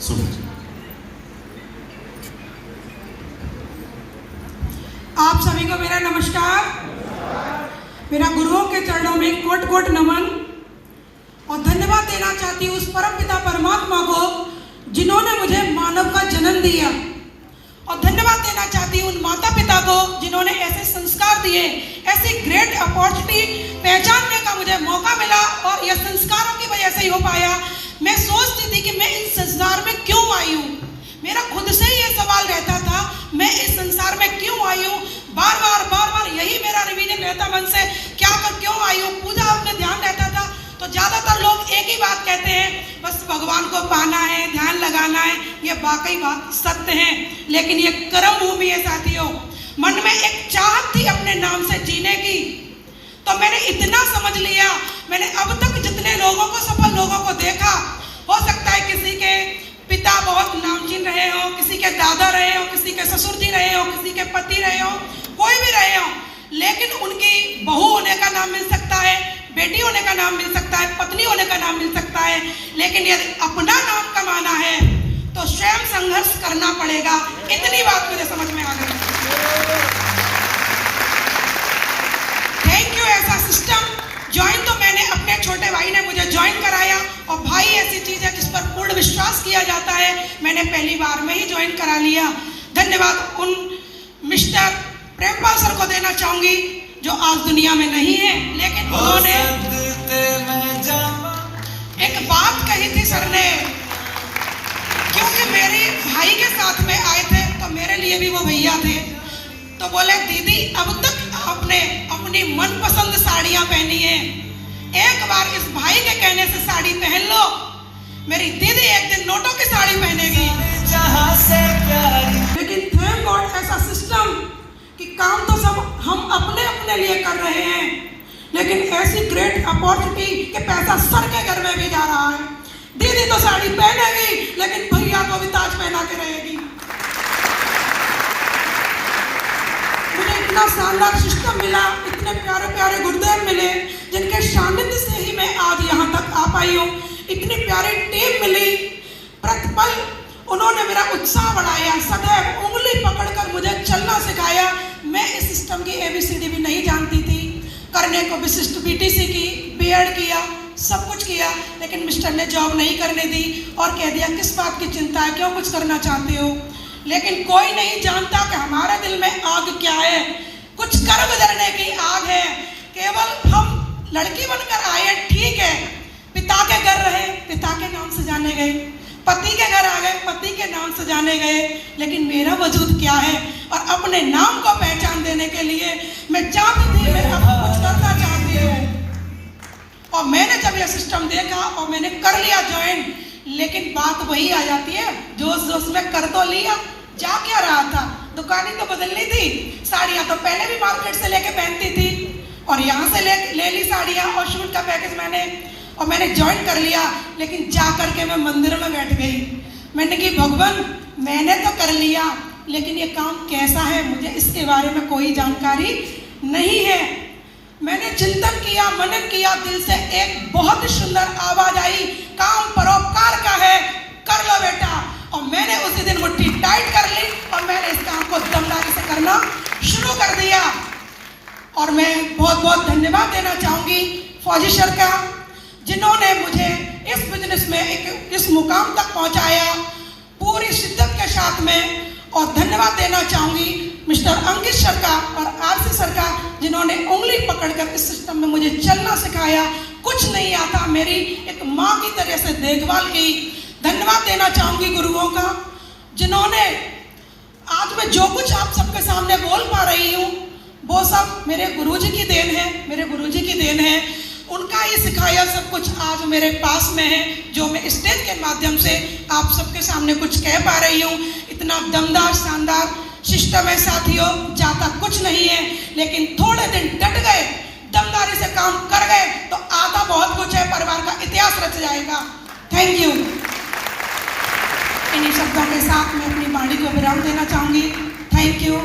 Super. आप सभी को मेरा नमस्कार। मेरा गुरुओं के चरणों में कोट कोट नमन और धन्यवाद देना चाहती हूँ उस परम पिता परमात्मा को जिन्होंने मुझे मानव का जन्म दिया, और धन्यवाद देना चाहती हूँ उन माता पिता को जिन्होंने ऐसे संस्कार दिए, ऐसी ग्रेट अपॉर्चुनिटी पहचानने का मुझे मौका मिला, और यह संस्कारों की वजह से ही हो पाया। मैं सोचती थी कि मैं इस संसार में क्यों आई हूँ, मेरा खुद से ही ये सवाल रहता था, मैं इस संसार में क्यों आई हूँ। बार बार यही मेरा रिवीजन रहता मन से, क्या कर क्यों आई हूँ। पूजा में ध्यान रहता था तो ज़्यादातर लोग एक ही बात कहते हैं, बस भगवान को पाना है, ध्यान लगाना है। ये वाकई बात सत्य है, लेकिन ये कर्म भूमि है साथियों। मन में एक चाहत थी अपने नाम से जीने की, तो मैंने इतना समझ लिया। मैंने अब तक जितने लोगों को, सफल लोगों को देखा, हो सकता है किसी के पिता बहुत नामचीन रहे हो, किसी के दादा रहे हो, किसी के ससुर जी रहे हो, किसी के पति रहे हो, कोई भी रहे हो, लेकिन उनकी बहू होने का नाम मिल सकता है, बेटी होने का नाम मिल सकता है, पत्नी होने का नाम मिल सकता है, लेकिन यदि अपना नाम कमाना है तो स्वयं संघर्ष करना पड़ेगा। इतनी बात मुझे समझ में आ गई। Thank you. ऐसा सिस्टम ज्वाइन तो मैंने, अपने छोटे भाई ने मुझे ज्वाइन कराया, और भाई ऐसी चीज है जिस पर पूर्ण विश्वास किया जाता है, मैंने पहली बार में ही ज्वाइन करा लिया। धन्यवाद उन मिस्टर प्रेमपाल सर को देना चाहूंगी जो आज दुनिया में नहीं है, लेकिन उन्होंने एक बात कही थी सर ने, क्योंकि मेरे भाई के साथ में आए थे तो मेरे लिए भी वो भैया थे, तो बोले दीदी अब तक आपने अपनी मनपसंद साड़ियां पहनी है, एक बार इस भाई के कहने से साड़ी पहन लो। मेरी दीदी एक दिन नोटों की साड़ी पहनेगी। लेकिन थैंक गॉड ऐसा सिस्टम कि काम तो सब हम अपने अपने लिए कर रहे हैं, लेकिन ऐसी ग्रेट अपॉर्चुनिटी कि पैसा सर के घर में भी जा रहा है। दीदी तो साड़ी पहनेगी, लेकिन भैया को भी ताज पहना के रहेगी। मुझे इतना शानदार सिस्टम मिला, इतने प्यारे प्यारे गुरुदेव मिले, जिनके सानिध्य से ही मैं आज यहाँ तक आ पाई हूँ। इतनी प्यारी टीम मिली, प्रतिपल उन्होंने मेरा उत्साह बढ़ाया, सदैव उंगली पकड़कर मुझे चलना सिखाया। मैं इस सिस्टम की ABCD भी नहीं जानती थी, करने को विशिष्ट BTC की, B.Ed किया, सब कुछ किया, लेकिन मिस्टर ने जॉब नहीं करने दी और कह दिया किस बात की चिंता है, क्यों कुछ करना चाहते हो। लेकिन कोई नहीं जानता कि हमारे दिल में आग क्या है, कुछ कर गुजरने की आग है। केवल हम लड़की बनकर आए, ठीक है, पिता के घर रहे, पिता के नाम से जाने गए, पति के घर आ गए, पति के नाम से जाने गए, लेकिन मेरा वजूद क्या है। और अपने नाम को पहचान देने के लिए मैं चाहती थी, मैं अब कुछ करना चाहती हूँ। और मैंने जब यह सिस्टम देखा और मैंने कर लिया ज्वाइन, लेकिन बात वही आ जाती है, जोश जोश में कर तो लिया, जा क्या रहा था, दुकानें तो बदलनी थी, साड़ियाँ तो पहले भी मार्केट से लेके पहनती थी, और यहाँ से ले ली साड़ियाँ और शूट का पैकेज मैंने ज्वाइन कर लिया। लेकिन जा कर के मैं मंदिर में बैठ गई। मैंने कि भगवान मैंने तो कर लिया, लेकिन ये काम कैसा है, मुझे इसके बारे में कोई जानकारी नहीं है। मैंने चिंतन किया, मनन किया, दिल से एक बहुत सुंदर आवाज आई, काम परोपकार का है, कर लो बेटा। और मैंने उसी दिन मुट्ठी टाइट कर ली और मैंने इस काम को दमदारी से करना शुरू कर दिया। और मैं बहुत बहुत धन्यवाद देना चाहूँगी फौजी सर का, जिन्होंने मुझे इस बिजनेस में इस मुकाम तक पहुंचाया पूरी शिद्दत के साथ में। और धन्यवाद देना चाहूँगी मिस्टर अंकित सर का और RC सर का, जिन्होंने उंगली पकड़कर इस सिस्टम में मुझे चलना सिखाया। कुछ नहीं आता, मेरी एक माँ की तरह से देखभाल की। धन्यवाद देना चाहूँगी गुरुओं का, जिन्होंने आज मैं जो कुछ आप सबके सामने बोल पा रही हूँ वो सब मेरे गुरुजी की देन है, मेरे गुरुजी की देन है। उनका ये सिखाया सब कुछ आज मेरे पास में है, जो मैं स्टेज के माध्यम से आप सबके सामने कुछ कह पा रही हूँ। इतना दमदार शानदार सिस्टम है साथियों, जाता कुछ नहीं है, लेकिन थोड़े दिन डट गए, दमदारी से काम कर गए तो आता बहुत कुछ है, परिवार का इतिहास रच जाएगा। Thank you. इन्हीं शब्दों के साथ मैं अपनी वाणी को विराम देना चाहूँगी। Thank you.